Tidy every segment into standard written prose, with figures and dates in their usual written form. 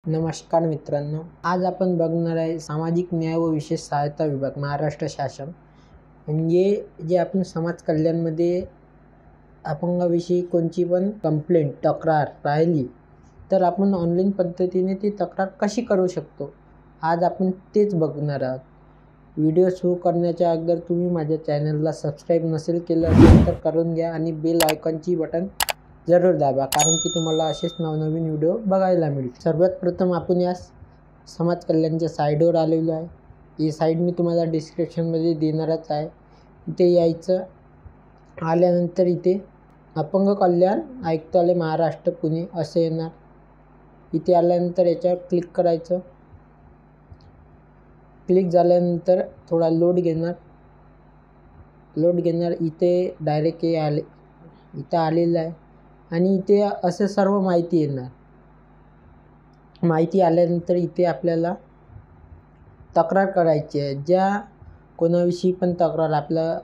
नमस्कार मित्रांनो, आज आपण बघणार आहे सामाजिक न्याय व विशेष सहायता विभाग महाराष्ट्र शासन. म्हणजे जे आपण समाज कल्याणमध्ये अपंगाविषयी कोणची पण कंप्लेंट तक्रार राहिली तर आपण ऑनलाईन पद्धतीने ती तक्रार कशी करू शकतो, आज आपण तेच बघणार आहोत. व्हिडिओ सुरू करण्याच्या अगोदर तुम्ही माझ्या चॅनलला सबस्क्राईब नसेल केलं असेल तर करून घ्या आणि बेल आयकॉनची बटन जरूर दाबा, कारण की तुम्हाला असेच नवनवीन व्हिडिओ बघायला मिळतील. सर्वात प्रथम आपण या समाज कल्याणच्या साईडवर आलेलो आहे. ही साईड मी तुम्हाला डिस्क्रिप्शनमध्ये देणारच आहे. इथे यायचं. आल्यानंतर इथे अपंग कल्याण आयुक्तालय महाराष्ट्र पुणे असं येणार. इथे आल्यानंतर याच्यावर क्लिक करायचं. क्लिक झाल्यानंतर थोडा लोड घेणार. इथे डायरेक्ट इथं आलेलं आहे आणि इथे असं सर्व माहिती येणार. माहिती आल्यानंतर इथे आपल्याला तक्रार करायची आहे. ज्या कोणाविषयी पण तक्रार, आपलं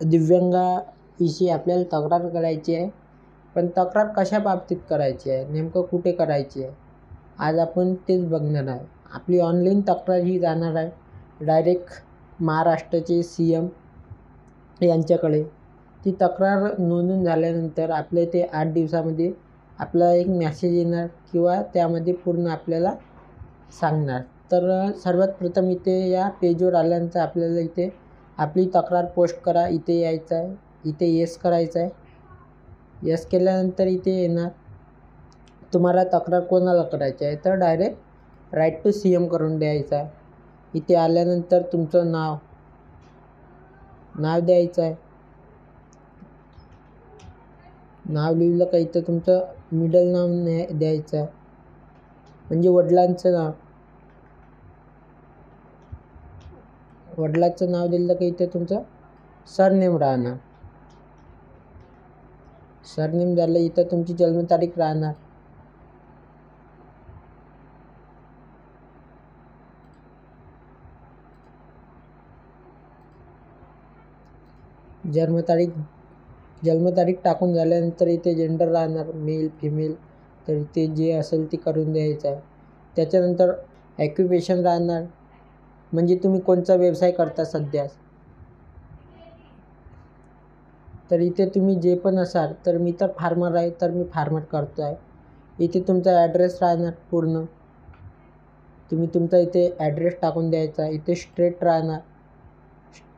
दिव्यांगाविषयी आपल्याला तक्रार करायची आहे. पण तक्रार कशा बाबतीत करायची आहे, नेमकं कुठे करायची आहे, आज आपण तेच बघणार आहे. आपली ऑनलाईन तक्रार ही जाणार आहे डायरेक्ट महाराष्ट्राचे CM यांच्याकडे. ती तक्रार नोंदवून झाल्यानंतर आपल्या ते 8 दिवसामध्ये आपला एक मेसेज येणार किंवा त्यामध्ये पूर्ण आपल्याला सांगणार. तर सर्वात प्रथम इथे या पेजवर आल्यानंतर आपल्याला इथे आपली तक्रार पोस्ट करा इथे यायचं आहे. इथे येस करायचं आहे. येस केल्यानंतर इथे येणार. तुम्हाला तक्रार कोणाला करायची आहे तर डायरेक्ट राईट टू CM करून द्यायचं आहे. इथे आल्यानंतर तुमचं नाव द्यायचं आहे. नाव लिहिलं का इथं तुमचं मिडल नाव द्यायचं आहे, म्हणजे वडिलांचं नाव दिलं का इथे तुमचं सरनेम राहणार. सरनेम झालं. इथं तुमची जन्मतारीख राहणार. जन्मतारीख टाकून झाल्यानंतर इथे जेंडर राहणार, मेल फिमेल. तर इथे जे असेल ते करून द्यायचं आहे. त्याच्यानंतर ऑक्युपेशन राहणार, म्हणजे तुम्ही कोणता व्यवसाय करता सध्या. तर इथे तुम्ही जे पण असाल, तर मी तर फार्मर आहे तर मी फार्मर करतो आहे. इथे तुमचा ॲड्रेस राहणार पूर्ण. तुम्ही तुमचा इथे ॲड्रेस टाकून द्यायचा. इथे स्ट्रेट राहणार,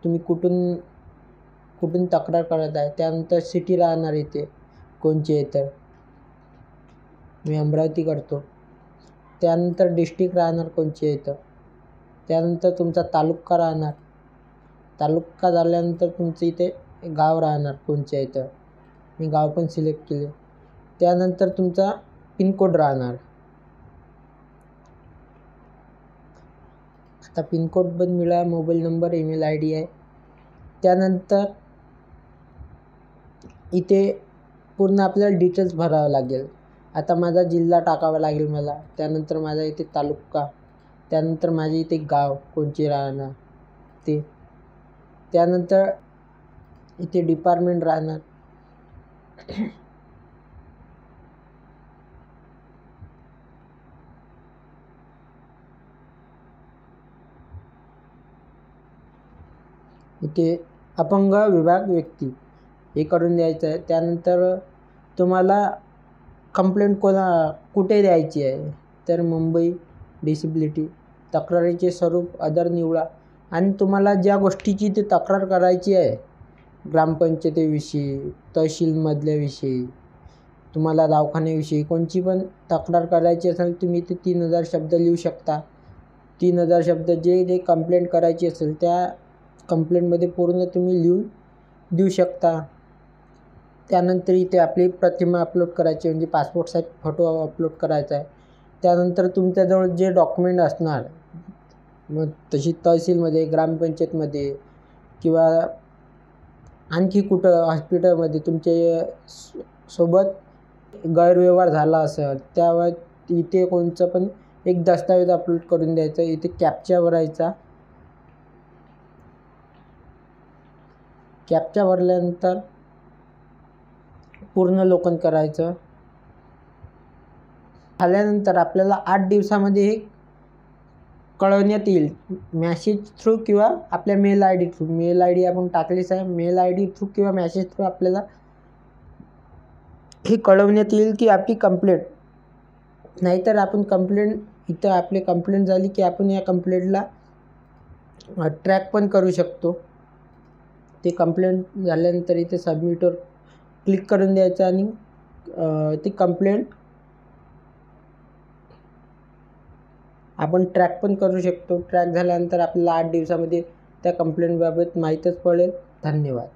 तुम्ही कुठून तक्रार करत आहे. त्यानंतर सिटी राहणार इथे कोणची आहे, तर मी अमरावती करतो. त्यानंतर डिस्ट्रिक्ट राहणार कोणची आहे. तर त्यानंतर तुमचा तालुका राहणार. तालुका झाल्यानंतर तुमचं इथे गाव राहणार कोणचे आहे, तर मी गाव पण सिलेक्ट केले. त्यानंतर तुमचा पिनकोड राहणार. आता पिनकोड पण मिळा, मोबाईल नंबर, ईमेल ID आहे. त्यानंतर इथे पूर्ण आपल्याला डिटेल्स भरावं लागेल. आता माझा जिल्हा टाकावा लागेल मला. त्यानंतर माझा इथे तालुका, त्यानंतर माझे इथे गाव कोणचे राहणार ते. त्यानंतर इथे डिपार्टमेंट राहणार. इथे अपंग विभाग व्यक्ती हे करून द्यायचं आहे. त्यानंतर तुम्हाला कंप्लेंट कुठे द्यायची आहे, तर मुंबई डिसेबिलिटी. तक्रारीचे स्वरूप अदर निवडा आणि तुम्हाला ज्या गोष्टीची ते तक्रार करायची आहे, ग्रामपंचायतीविषयी, तहसीलमधल्या विषयी, तुम्हाला दवाखान्याविषयी कोणची पण तक्रार करायची असेल, तुम्ही ते 3000 शब्द लिहू शकता. 3000 शब्द जे कंप्लेंट करायची असेल त्या कंप्लेंटमध्ये पूर्ण तुम्ही लिहून देऊ शकता. त्यानंतर इथे आपली प्रतिमा अपलोड करायची, म्हणजे पासपोर्ट साईज फोटो अपलोड करायचा आहे. त्यानंतर तुमच्याजवळ जे डॉक्युमेंट असणार, मग तशी तहसीलमध्ये, ग्रामपंचायतमध्ये किंवा आणखी कुठं हॉस्पिटलमध्ये तुमचे सोबत गैरव्यवहार झाला असेल, त्यावेळेस इथे कोणचं पण एक दस्तावेज अपलोड करून द्यायचा. इथे कॅप्चा भरायचा. कॅप्चा भरल्यानंतर पूर्ण लोकन करायचं. झाल्यानंतर आपल्याला 8 दिवसामध्ये हे कळवण्यात येईल, मॅसेज थ्रू किंवा आपल्या मेल आय डी थ्रू. मेल आय डी आपण टाकलीच आहे. मेल आय डी थ्रू किंवा मॅसेज थ्रू आपल्याला हे कळवण्यात येईल की आपली कंप्लेंट, नाहीतर आपण कंप्लेंट इथं आपली कंप्लेंट झाली की आपण या कंप्लेंटला ट्रॅक पण करू शकतो. ते कंप्लेंट झाल्यानंतर इथे सबमिटवर क्लिक करून द्यायचं आणि ती कंप्लेंट आपण ट्रॅक पण करू शकतो. ट्रॅक झाल्यानंतर आपल्याला 8 दिवसामध्ये त्या कंप्लेंटबाबत माहीतच पडेल. धन्यवाद.